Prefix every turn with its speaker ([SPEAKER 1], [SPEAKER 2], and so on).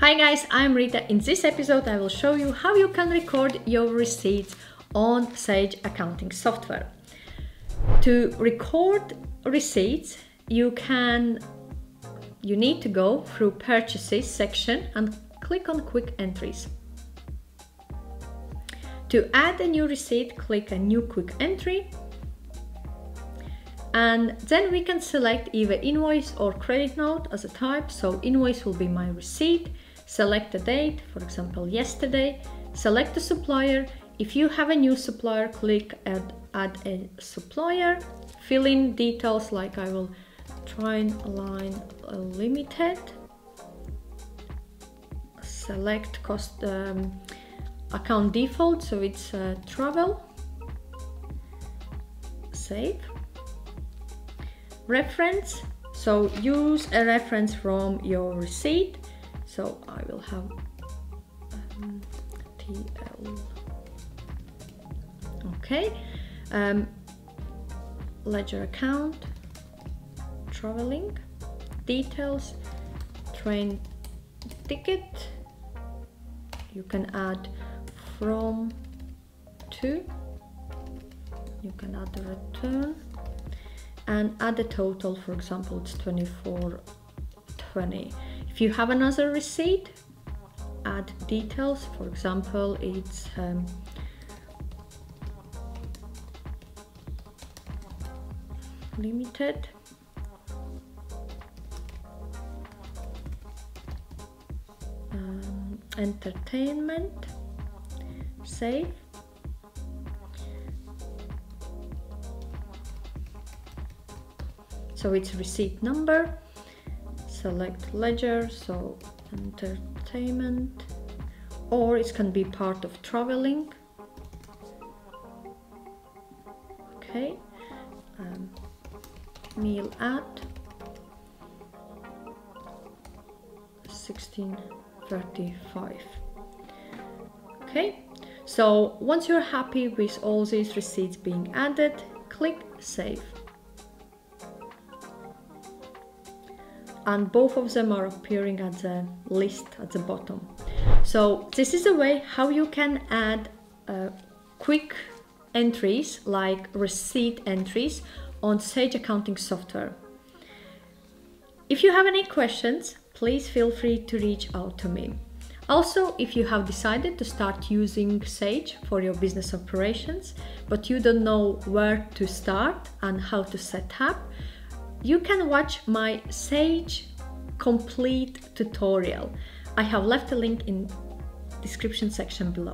[SPEAKER 1] Hi guys, I'm Rita. In this episode I will show you how you can record your receipts on Sage accounting software. To record receipts, you need to go through Purchases section and click on Quick Entries. To add a new receipt, click a New Quick Entry. And then we can select either invoice or credit note as a type. So invoice will be my receipt. Select the date, for example, yesterday. Select the supplier. If you have a new supplier, click Add a supplier. Fill in details like I will try and align limited. Select cost account default, so it's travel. Save. Reference, so use a reference from your receipt. So I will have TL. Okay. Ledger account, traveling, details, train ticket. You can add from to. You can add the return. And add the total, for example, it's 24.20. If you have another receipt, add details. For example, it's limited. Entertainment. Save. So it's receipt number, select ledger, so entertainment, or it can be part of traveling. Okay, meal at 16:35. Okay, so once you're happy with all these receipts being added, click Save. And both of them are appearing at the list at the bottom. So this is a way how you can add quick entries like receipt entries on Sage accounting software. If you have any questions, please feel free to reach out to me. Also, if you have decided to start using Sage for your business operations, but you don't know where to start and how to set up, you can watch my Sage complete tutorial. I have left a link in the description section below.